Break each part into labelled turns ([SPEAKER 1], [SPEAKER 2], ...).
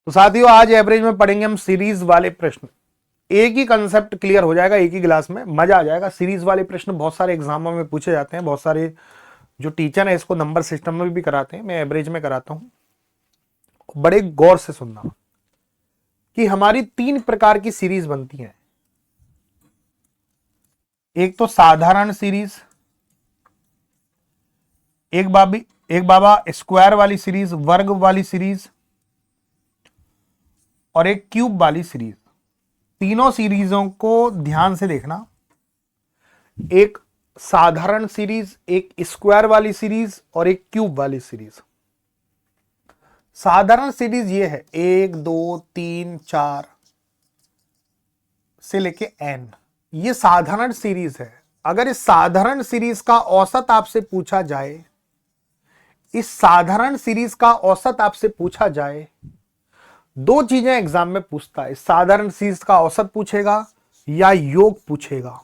[SPEAKER 1] तो साथियों आज एवरेज में पढ़ेंगे हम सीरीज वाले प्रश्न। एक ही कंसेप्ट क्लियर हो जाएगा एक ही क्लास में, मजा आ जाएगा। सीरीज वाले प्रश्न बहुत सारे एग्जामों में पूछे जाते हैं, बहुत सारे जो टीचर है इसको नंबर सिस्टम में भी कराते हैं, मैं एवरेज में कराता हूं। बड़े गौर से सुनना कि हमारी तीन प्रकार की सीरीज बनती है। एक तो साधारण सीरीज, एक बाबा स्क्वायर वाली सीरीज, वर्ग वाली सीरीज, और एक क्यूब वाली सीरीज। तीनों सीरीजों को ध्यान से देखना। एक साधारण सीरीज, एक स्क्वायर वाली सीरीज और एक क्यूब वाली सीरीज। साधारण सीरीज ये है 1 2 3 4 से लेके n। ये साधारण सीरीज है। अगर इस साधारण सीरीज का औसत आपसे पूछा जाए, इस साधारण सीरीज का औसत आपसे पूछा जाए, दो चीजें एग्जाम में पूछता है। साधारण सीरीज का औसत पूछेगा या योग पूछेगा।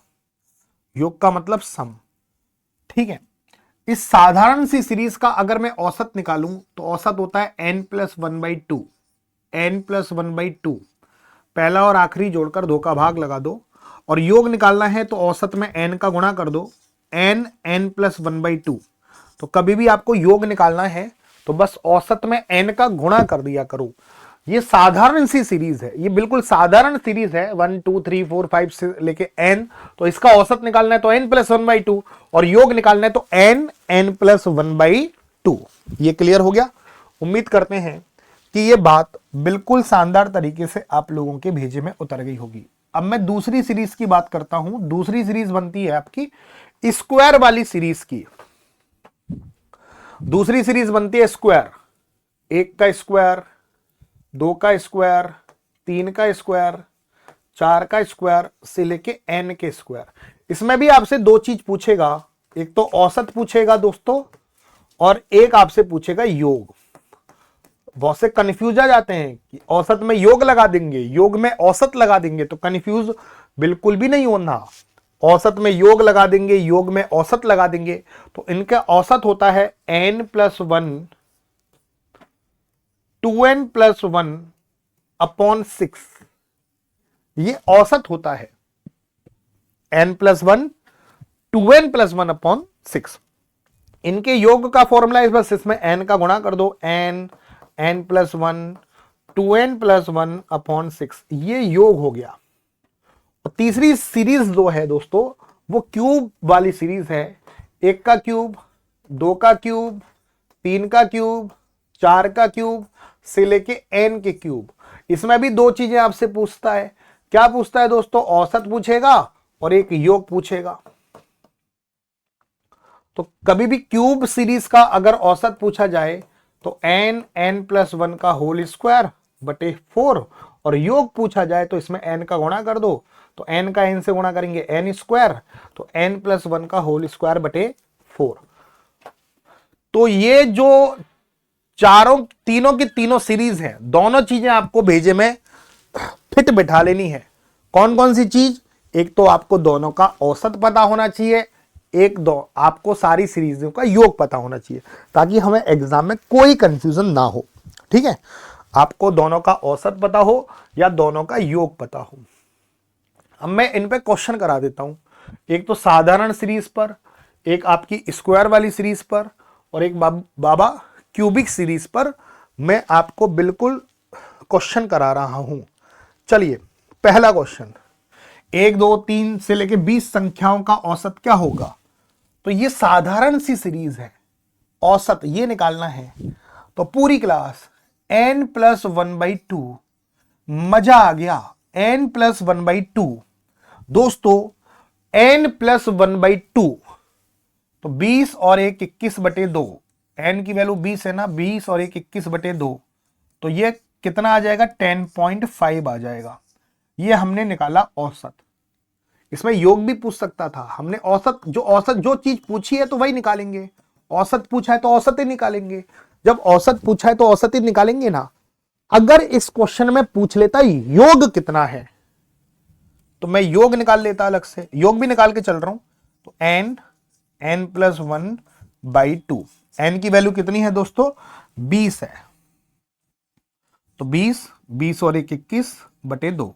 [SPEAKER 1] योग का मतलब सम, ठीक है। इस साधारण सी सीरीज का अगर मैं औसत निकालूं तो औसत होता है n+1/2। n+1/2 पहला और आखिरी जोड़कर 2 का भाग लगा दो, और योग निकालना है तो औसत में n का गुणा कर दो, n+1/2। तो कभी भी आपको योग निकालना है तो बस औसत में n का गुणा कर दिया करो। ये साधारण सी सीरीज है, ये बिल्कुल साधारण सीरीज है 1 2 3 4 5 से लेके n। तो इसका औसत निकालना है तो n+1/2 और योग निकालना है तो n+1/2। ये क्लियर हो गया। उम्मीद करते हैं कि ये बात बिल्कुल शानदार तरीके से आप लोगों के भेजे में उतर गई होगी। अब मैं दूसरी सीरीज की बात करता हूं। दूसरी सीरीज बनती है आपकी स्क्वायर वाली सीरीज की। दूसरी सीरीज बनती है स्क्वायर, 1 का स्क्वायर, 2 का स्क्वायर, 3 का स्क्वायर, 4 का स्क्वायर से लेके n के स्क्वायर। इसमें भी आपसे दो चीज पूछेगा, एक तो औसत पूछेगा दोस्तों, और एक आपसे पूछेगा योग। बहुत से कंफ्यूज आ जाते हैं कि औसत में योग लगा देंगे, योग में औसत लगा देंगे, तो कंफ्यूज बिल्कुल भी नहीं होना। औसत में योग लगा देंगे, योग में औसत लगा देंगे, तो इनका औसत होता है n+1 2n+1/6। ये औसत होता है n+1 2n+1/6। इनके योग का फॉर्मूला इस बस इसमें n का गुणा कर दो, n+1 2n+1/6। ये योग हो गया। और तीसरी सीरीज जो है दोस्तों वो क्यूब वाली सीरीज है। 1 का क्यूब, 2 का क्यूब, 3 का क्यूब, 4 का क्यूब से लेके n के क्यूब। इसमें भी दो चीजें आपसे पूछता है। क्या पूछता है दोस्तों? औसत पूछेगा और एक योग पूछेगा। तो कभी भी क्यूब सीरीज का अगर औसत पूछा जाए तो n+1 का होल स्क्वायर बटे 4, और योग पूछा जाए तो इसमें n का गुणा कर दो, तो n का n से गुणा करेंगे n स्क्वायर, तो n+1 का होल स्क्वायर बटे 4। तो ये जो तीनों की तीनों सीरीज है, दोनों चीजें आपको भेजे में फिट बिठा लेनी है। कौन कौन सी चीज? एक तो आपको दोनों का औसत पता होना चाहिए, एक दो आपको सारी सीरीजों का योग पता होना चाहिए, ताकि हमें एग्जाम में कोई कंफ्यूजन ना हो। ठीक है, आपको दोनों का औसत पता हो या दोनों का योग पता हो। अब मैं इन पे क्वेश्चन करा देता हूं। एक तो साधारण सीरीज पर, एक आपकी स्क्वायर वाली सीरीज पर, और एक बाबा क्यूबिक सीरीज पर मैं आपको बिल्कुल क्वेश्चन करा रहा हूं। चलिए, पहला क्वेश्चन, 1 2 3 से लेके 20 संख्याओं का औसत क्या होगा? तो ये साधारण सी सीरीज है, औसत ये निकालना है। तो पूरी क्लास n+1/2, मजा आ गया, n+1/2 दोस्तों, n+1/2 तो 20 और 1 21/2। n की वैल्यू 20 है ना, 20 और 1 21/2, तो ये कितना आ जाएगा? 10.5 आ जाएगा। ये हमने निकाला औसत। इसमें योग भी पूछ सकता था, हमने औसत जो चीज पूछी है तो वही निकालेंगे। औसत पूछा है तो औसत ही निकालेंगे। जब औसत पूछा है तो औसत ही निकालेंगे ना। अगर इस क्वेश्चन में पूछ लेता योग कितना है तो मैं योग निकाल लेता, अलग से योग भी निकाल के चल रहा हूं। तो n+1/2, n की वैल्यू कितनी है दोस्तों? 20 है। तो 20, 20 और 1 21 बटे 2,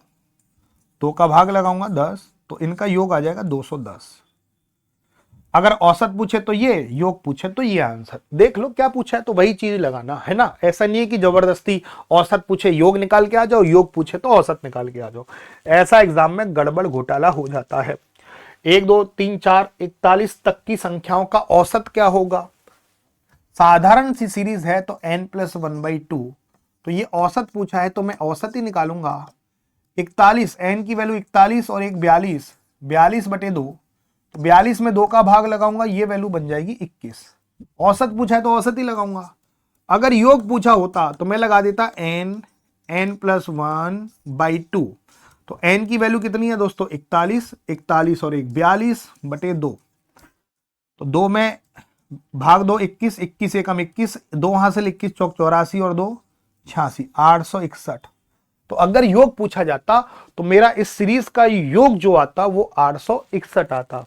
[SPEAKER 1] 2 का भाग लगाऊंगा 10, तो इनका योग आ जाएगा 210। अगर औसत पूछे तो ये, योग पूछे तो ये आंसर। देख लो क्या पूछा है तो वही चीज लगाना है ना, ऐसा नहीं है कि जबरदस्ती औसत पूछे योग निकाल के आ जाओ, योग पूछे तो औसत निकाल के आ जाओ। ऐसा एग्जाम में गड़बड़ घोटाला हो जाता है। 1 2 3 4 41 तक की संख्याओं का औसत क्या होगा? साधारण सी सीरीज है तो n+1/2, तो ये औसत पूछा है तो मैं औसत ही निकालूंगा। 41, n की वैल्यू 41 और 1 42, 42 बटे 2, 42 में 2 का भाग लगाऊंगा, ये वैल्यू बन जाएगी 21। औसत पूछा है तो औसत ही लगाऊंगा। अगर योग पूछा होता तो मैं लगा देता n+1/2, तो n की वैल्यू कितनी है दोस्तों? 41, 41 और 1 42 बटे 2, तो 2 में भाग दो 21, 21 एकम 21, 2 हासिल 21 चौक 84 और 2 86, 861। तो अगर योग पूछा जाता तो मेरा इस सीरीज का योग जो आता वो 861 आता।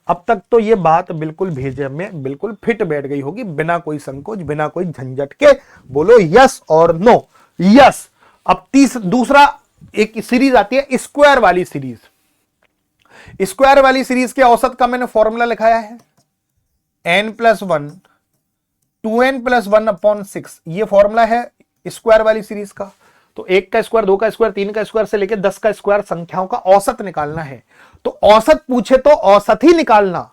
[SPEAKER 1] अब तक तो ये बात बिल्कुल भेजे में बिल्कुल फिट बैठ गई होगी, बिना कोई संकोच, बिना कोई झंझट के। बोलो यस और नो। यस। अब दूसरा एक सीरीज आती है स्क्वायर वाली सीरीज। स्क्वायर वाली सीरीज के औसत का मैंने फॉर्मूला लिखाया है n+1 2n+1/6, ये फॉर्मूला है स्क्वायर वाली सीरीज का। तो 1 का स्क्वायर, 2 का स्क्वायर, 3 का स्क्वायर से लेकर 10 का स्क्वायर संख्याओं का औसत निकालना है। तो औसत पूछे तो औसत ही निकालना,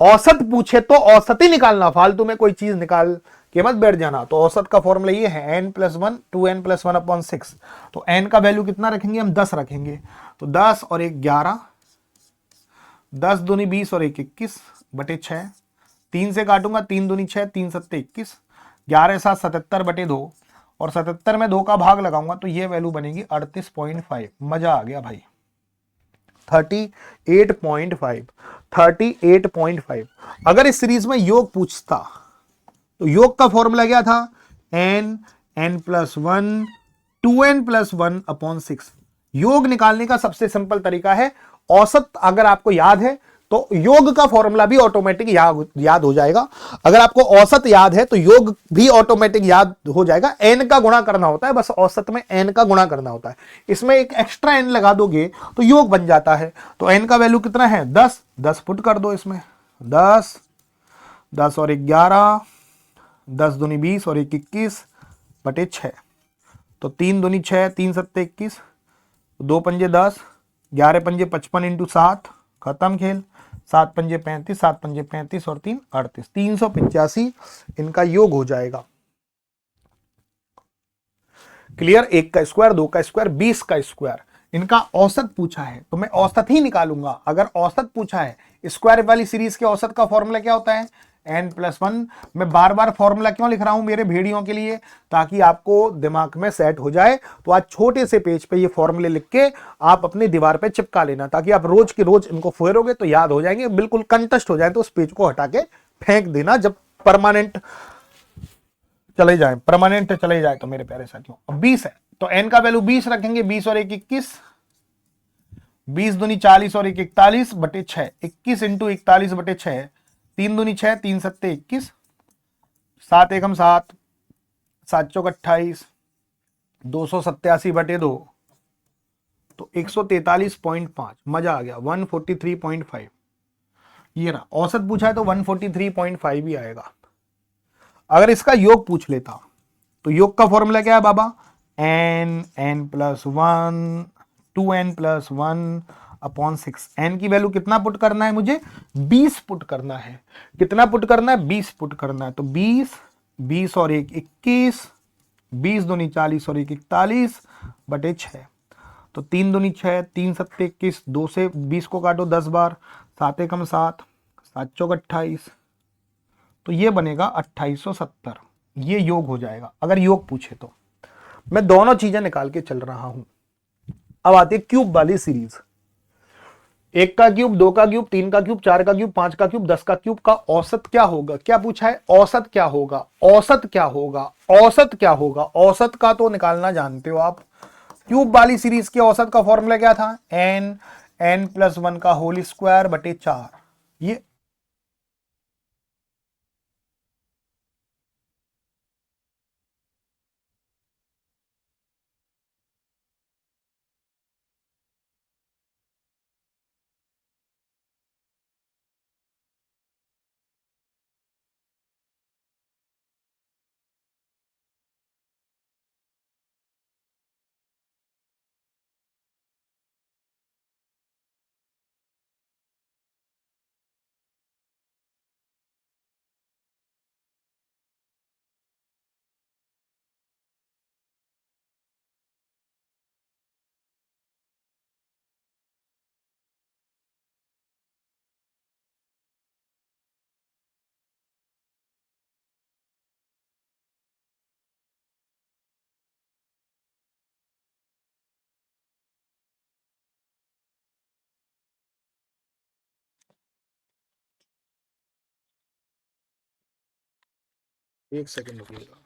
[SPEAKER 1] औसत पूछे तो औसत ही निकालना, फालतू में कोई चीज निकाल के मत बैठ जाना। तो औसत का फॉर्मूला ये है n+1 2n+1/6। तो n का वैल्यू कितना रखेंगे हम? 10 रखेंगे। तो 10 और 1 11, 10 दूनी 20 और 1 21 बटे 6, 3 से काटूंगा, 3 दूनी 6, 3 सत्ते 21, 11 7 77 बटे 2, और 77 में 2 का भाग लगाऊंगा तो ये वैल्यू बनेगी 38.5। मजा आ गया भाई। 38.5, 38.5। अगर इस सीरीज में योग पूछता तो योग का फॉर्मूला क्या था? n+1 2n+1/6। योग निकालने का सबसे सिंपल तरीका है औसत। अगर आपको याद है तो योग का फॉर्मूला भी ऑटोमेटिक याद हो जाएगा। अगर आपको औसत याद है तो योग भी ऑटोमेटिक याद हो जाएगा। n का गुणा करना होता है, बस औसत में n का गुणा करना होता है। इसमें एक एक्स्ट्रा n लगा दोगे तो योग बन जाता है। तो n का वैल्यू कितना है? 10, 10 पुट कर दो इसमें। 10, 10 और 1 11, 10 दूनी 20 और 1 21 बटे 6, तो 3 दूनी 6, 3 सत्ते 21, 2 पंजे 10, 11 पंजे 55 इंटू 7, खत्म खेल। 7 पंजे 35, 7 पंजे 35 और 3 38, 385 इनका योग हो जाएगा। क्लियर? 1 का स्क्वायर, 2 का स्क्वायर, 20 का स्क्वायर, इनका औसत पूछा है तो मैं औसत ही निकालूंगा। अगर औसत पूछा है, स्क्वायर वाली सीरीज के औसत का फॉर्मूला क्या होता है? n+1। मैं बार बार फॉर्मूला क्यों लिख रहा हूं मेरे भेड़ियों के लिए? ताकि आपको दिमाग में सेट हो जाए। तो आज छोटे से पेज पे ये फॉर्मूले लिख के आप अपनी दीवार पे चिपका लेना, ताकि आप रोज के रोज इनको फेरोगे तो याद हो जाएंगे। बिल्कुल कंटेस्ट हो जाए तो उस पेज को हटा के फेंक देना जब परमानेंट चले जाए, परमानेंट चले जाए तो मेरे प्यारे साथियों। अब 20 है तो n का वैल्यू 20 रखेंगे। 20 और 1 21, 20 दूनी 40 और 1 41 बटे 6, 21 इंटू 41 बटे 6, 3 दूनी 6, 3 सत्ते 21, 7 एकम 7, 7 चौक 28, 287 बटे 2, तो 143.5। मजा आ गया। 143.5 ये रहा। औसत पूछा है तो 143.5 ही आएगा। अगर इसका योग पूछ लेता तो योग का फॉर्मूला क्या है बाबा? n+1 2n+1/6। n की वैल्यू कितना पुट करना है मुझे? 20 पुट करना है। कितना पुट करना है? 20 पुट करना है। तो 20, 20 और 1 21, 20 दूनी 40 और 1 41 बटे 6, तो 3 दूनी 6, 3 सत्ते 21, 2 से 20 को काटो 10 बार, 7 एकम 7, 7 चौक 28, तो ये बनेगा 2870। ये योग हो जाएगा अगर योग पूछे तो। मैं दोनों चीजें निकाल के चल रहा हूं। अब आती है क्यूब वाली सीरीज। 1 का क्यूब, 2 का क्यूब, 3 का क्यूब, 4 का क्यूब, 5 का क्यूब, 10 का क्यूब का औसत क्या होगा? क्या पूछा है? औसत क्या होगा? औसत क्या होगा? औसत क्या होगा? औसत का तो निकालना जानते हो आप। क्यूब वाली सीरीज के औसत का फॉर्मूला क्या था? n+1 का होल स्क्वायर बटे 4। ये एक सेकंड रुकिएगा।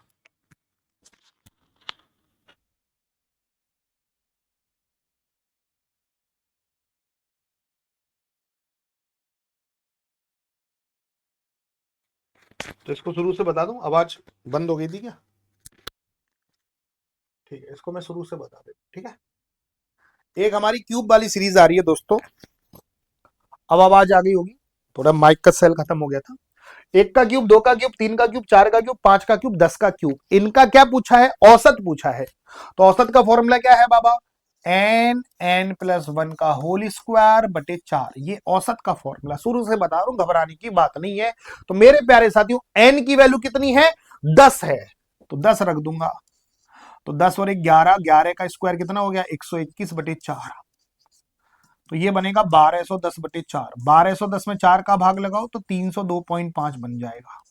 [SPEAKER 1] तो इसको शुरू से बता दूं, आवाज बंद हो गई थी क्या? ठीक है, इसको मैं शुरू से बता देता हूं, ठीक है। एक हमारी क्यूब वाली सीरीज आ रही है दोस्तों। अब आवाज आ गई होगी, थोड़ा माइक का सेल खत्म हो गया था। एक का क्यूब, दो का क्यूब, तीन का क्यूब, चार का क्यूब, पांच का क्यूब, 10 का क्यूब, इनका क्या पूछा है? औसत पूछा है। तो औसत का फॉर्मूला क्या है बाबा? n+1 का होल स्क्वायर बटे 4। ये औसत का फॉर्मूला शुरू से बता रहा हूं, घबराने की बात नहीं है। तो मेरे प्यारे साथियों, n की वैल्यू कितनी है? 10 है, तो 10 रख दूंगा। तो 10 और 11, 11 का स्क्वायर कितना हो गया? 121 बटे 4। तो ये बनेगा 1210 बटे 4। 1210 में 4 का भाग लगाओ तो 302.5 बन जाएगा।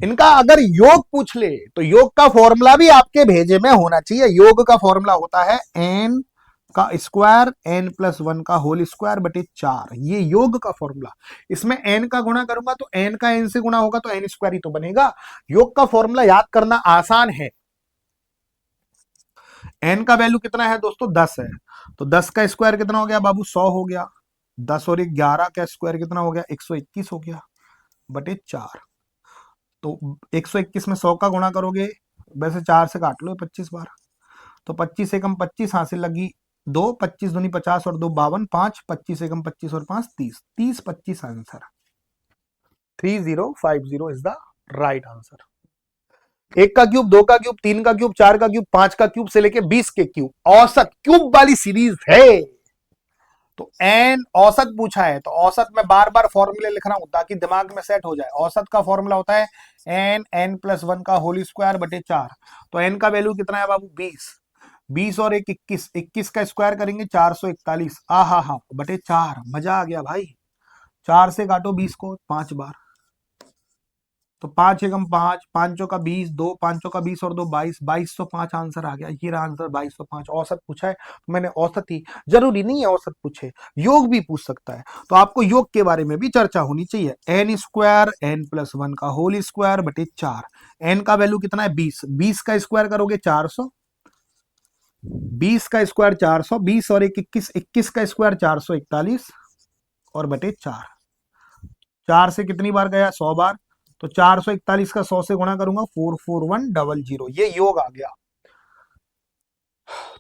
[SPEAKER 1] इनका अगर योग पूछ ले तो योग का फॉर्मूला भी आपके भेजे में होना चाहिए। योग का फॉर्मूला होता है n का स्क्वायर n+1 का होल स्क्वायर बटे 4। ये योग का फॉर्मूला। इसमें n का गुणा करूंगा तो n का n से गुणा होगा तो n स्क्वायर ही तो बनेगा। योग का फॉर्मूला याद करना आसान है। n का वैल्यू कितना है दोस्तों? 10 है। तो 10 का स्क्वायर कितना हो गया बाबू? 100 हो गया। 10 और 11 का स्क्वायर कितना हो गया? 121 हो गया बटे 4। तो 121 में 100 का गुणा करोगे, वैसे 4 से काट लो 25 बार। तो 25 एकम 25, हासिल लगी 2, 25 दूनी 50 और 2 52, 5, 25 एकम 25 और 5 30, 30 25 answer. 3050 is the right answer. एक का क्यूब, दो का क्यूब, तीन का क्यूब, चार का क्यूब, पांच का क्यूब से लेके 20 के क्यूब, औसत क्यूब वाली सीरीज है। तो एन औसत पूछा है, तो औसत में बार बार फॉर्मूले लिख रहा हूं ताकि दिमाग में सेट हो जाए। औसत का फॉर्मूला होता है n+1 का होल स्क्वायर बटे 4। तो n का वैल्यू कितना है बाबू? 20। 20 और एक 21, 21 का स्क्वायर करेंगे 441, आ हा बटे 4। मजा आ गया भाई। 4 से काटो 20 को 5 बार। तो 5 एकम 5, पांचों का 20, दो पांचों का 20 और दो 22, 2205 आंसर आ गया। ये रहा आंसर 2205। औसत पूछा है तो मैंने औसत ही, जरूरी नहीं है औसत पूछे, योग भी पूछ सकता है। तो आपको योग के बारे में भी चर्चा होनी चाहिए। एन स्क्वायर n+1 का होल स्क्वायर बटे 4। एन का वैल्यू कितना है? 20। 20 का स्क्वायर करोगे 400, 20 का स्क्वायर 400, 20 और एक 21, 21 का स्क्वायर 441 और बटे 4। 4 से कितनी बार गया? 100 बार। तो 441 का 100 से गुणा करूंगा 44100। ये योग आ गया।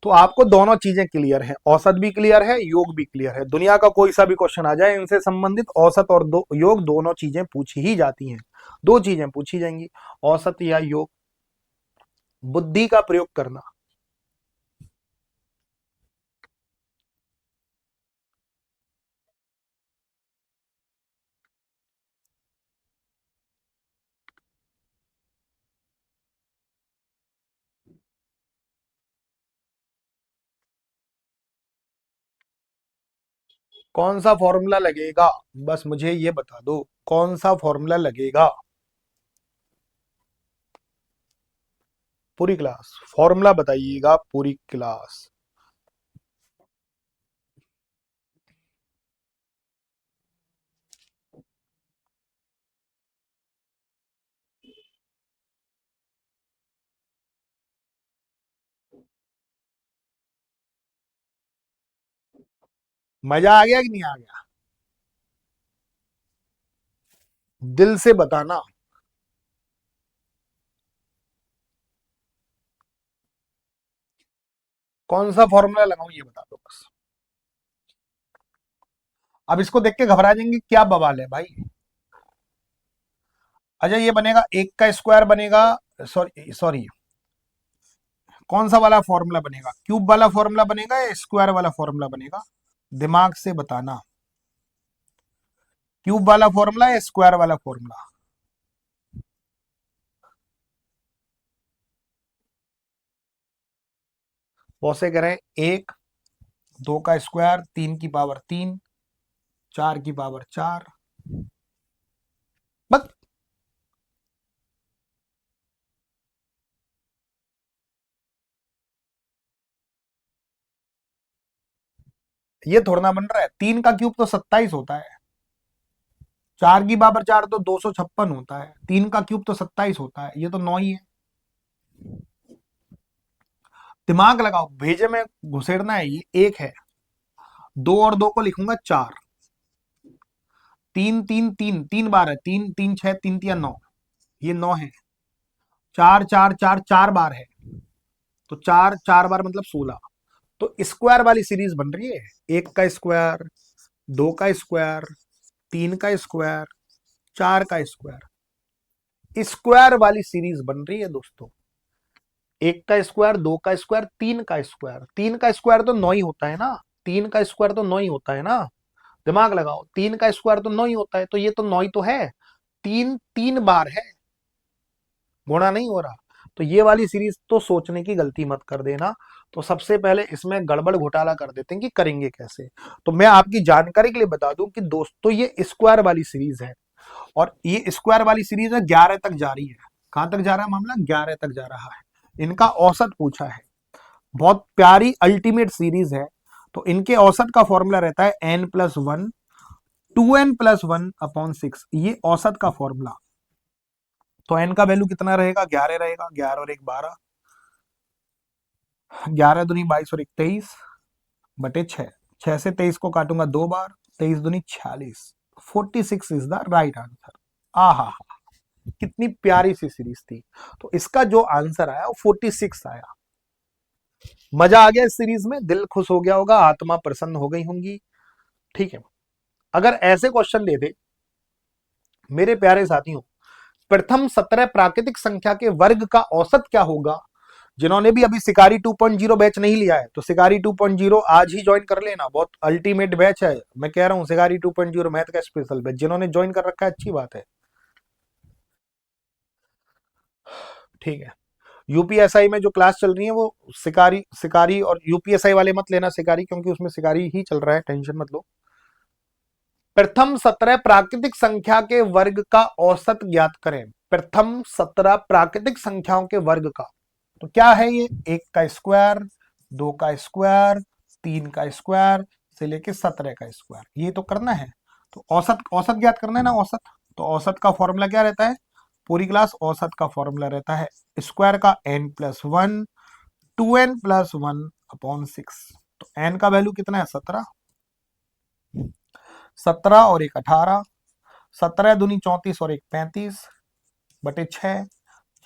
[SPEAKER 1] तो आपको दोनों चीजें क्लियर है, औसत भी क्लियर है, योग भी क्लियर है। दुनिया का कोई सा भी क्वेश्चन आ जाए, इनसे संबंधित औसत और योग दोनों चीजें पूछी ही जाती हैं। दो चीजें पूछी जाएंगी, औसत या योग। बुद्धि का प्रयोग करना। कौन सा फॉर्मूला लगेगा? बस मुझे ये बता दो, कौन सा फॉर्मूला लगेगा? पूरी क्लास फॉर्मूला बताइएगा, पूरी क्लास। मजा आ गया कि नहीं आ गया? दिल से बताना। कौन सा फॉर्मूला लगाऊं ये बता दो बस। अब इसको देख के घबरा जाएंगे, क्या बवाल है भाई। अच्छा, ये बनेगा एक का स्क्वायर बनेगा, सॉरी सॉरी, कौन सा वाला फॉर्मूला बनेगा? क्यूब वाला फॉर्मूला बनेगा या स्क्वायर वाला फॉर्मूला बनेगा? दिमाग से बताना, क्यूब वाला फॉर्मूला या स्क्वायर वाला फॉर्मूला? वैसे करें, एक, दो का स्क्वायर, तीन की पावर तीन, चार की पावर चार, बस। ये थोड़ा ना बन रहा है, तीन का क्यूब तो 27 होता है। 4 की पावर 4 तो 256 होता है, 3 का क्यूब तो 27 होता है, ये तो 9 ही है। दिमाग लगाओ, भेजे में घुसेड़ना है, ये 1 है, 2 और 2 को लिखूंगा 4, 3 3 3 3 बार है, 3 3 6 3 3 9, ये 9 है, 4 4 4 4 बार है, तो 4 4 बार मतलब 16। तो स्क्वायर वाली सीरीज बन रही है, 1 का स्क्वायर, 2 का स्क्वायर, 3 का स्क्वायर, 4 का स्क्वायर, स्क्वायर वाली सीरीज बन रही है दोस्तों। 1 का स्क्वायर, 2 का स्क्वायर, 3 का स्क्वायर, 3 का स्क्वायर तो 9 ही होता है ना, 3 का स्क्वायर तो 9 ही होता है ना, दिमाग लगाओ, 3 का स्क्वायर तो 9 ही होता है, तो ये तो 9 ही तो है, 3 3 बार है, गुणा नहीं हो रहा। तो ये वाली सीरीज तो सोचने की गलती मत कर देना। तो सबसे पहले इसमें गड़बड़ घोटाला कर देते हैं कि करेंगे कैसे। तो मैं आपकी जानकारी के लिए बता दूं कि दोस्तों ये स्क्वायर वाली सीरीज है, और ये स्क्वायर वाली सीरीज है 11 तक जा रही है। कहां तक जा रहा है मामला? 11 तक जा रहा है। इनका औसत पूछा है, बहुत प्यारी अल्टीमेट सीरीज है। तो इनके औसत का फॉर्मूला रहता है n+1 2n+1/6, ये औसत का फॉर्मूला। तो n का वैल्यू कितना रहेगा? 11 रहेगा, 11 और 1 12, 11 दूनी 22 और 1 23 बटे 6, 6 से 23 को काटूंगा 2 बार, 23 दूनी 46, 46 इज द राइट आंसर। आहा, कितनी प्यारी सी सीरीज थी। तो इसका जो आंसर आया वो 46 आया। मजा आ गया इस सीरीज में, दिल खुश हो गया होगा, आत्मा प्रसन्न हो गई होंगी। ठीक है, अगर ऐसे क्वेश्चन दे दे मेरे प्यारे साथियों, प्रथम 17 प्राकृतिक संख्या के वर्ग का औसत क्या होगा। जिन्होंने भी अभी शिकारी 2.0 बैच नहीं लिया है तो शिकारी 2.0 आज ही ज्वाइन कर लेना, बहुत अल्टीमेट बैच है। मैं कह रहा हूं शिकारी 2.0 मैथ का स्पेशल बैच, जिन्होंने ज्वाइन कर रखा है अच्छी बात है। ठीक है, यूपीएसआई में जो क्लास चल रही है वो शिकारी शिकारी और यूपीएसआई वाले मत लेना शिकारी, क्योंकि उसमें शिकारी ही चल रहा है, टेंशन मत लो। प्रथम 17 प्राकृतिक संख्या के वर्ग का औसत ज्ञात करें। प्रथम 17 प्राकृतिक संख्याओं के वर्ग का, तो क्या है ये? 1 का स्क्वायर, 2 का स्क्वायर, 3 का स्क्वायर से लेके 17 का स्क्वायर, ये तो करना है। तो औसत औसत ज्ञात करना है ना, औसत। तो औसत का फॉर्मूला क्या रहता है? पूरी क्लास औसत का फॉर्मूला रहता है स्क्वायर का n+1 2n+1/6। तो n का वैल्यू कितना है? 17, 17 और 1 18, 17 दूनी 34 और 1 35 बटे 6,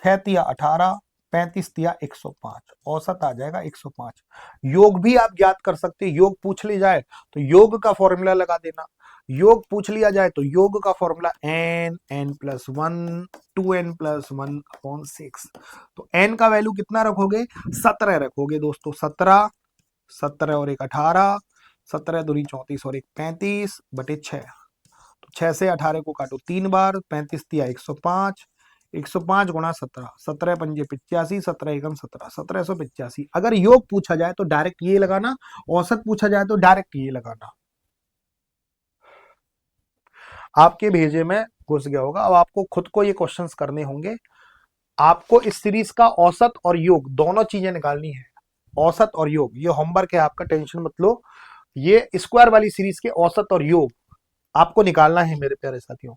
[SPEAKER 1] 6 तिया 18, 35 तिया 105, औसत आ जाएगा 105। योग भी आप ज्ञात कर सकते हैं, योग पूछ ली जाए तो योग का फॉर्मूला लगा देना, योग पूछ लिया जाए तो योग का फॉर्मूला n+1 2n+1/6। तो n का वैल्यू कितना रखोगे? 17 रखोगे दोस्तों, 17, 17 और 1 18, 17 दूनी 34 और 1 35 बटे 6। तो 6 से 18 को काटो 3 बार, 35 तिया 105, 105 गुणा 17, 17 पंजे 85, 17 एकम 17, 1785। अगर योग पूछा जाए तो डायरेक्ट ये लगाना, औसत पूछा जाए तो डायरेक्ट ये लगाना। आपके भेजे में घुस गया होगा, अब आपको खुद को ये क्वेश्चंस करने होंगे। आपको इस सीरीज का औसत और योग दोनों चीजें निकालनी है, औसत और योग, ये होमवर्क है आपका, टेंशन मत लो। ये स्क्वायर वाली सीरीज के औसत और योग आपको निकालना है मेरे प्यारे साथियों,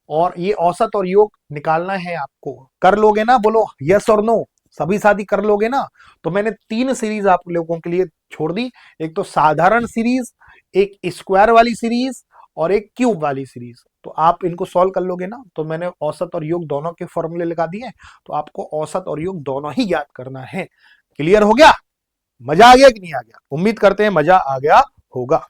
[SPEAKER 1] और ये औसत और योग निकालना है आपको। कर लोगे ना? बोलो यस और नो, सभी साथी कर लोगे ना? तो मैंने 3 सीरीज आप लोगों के लिए छोड़ दी, एक तो साधारण सीरीज, एक स्क्वायर वाली सीरीज और एक क्यूब वाली सीरीज। तो आप इनको सॉल्व कर लोगे ना? तो मैंने औसत और योग दोनों के फॉर्मूले लगा दिए, तो आपको औसत और योग दोनों ही याद करना है। क्लियर हो गया? मजा आ गया कि नहीं आ गया? उम्मीद करते हैं मजा आ गया होगा।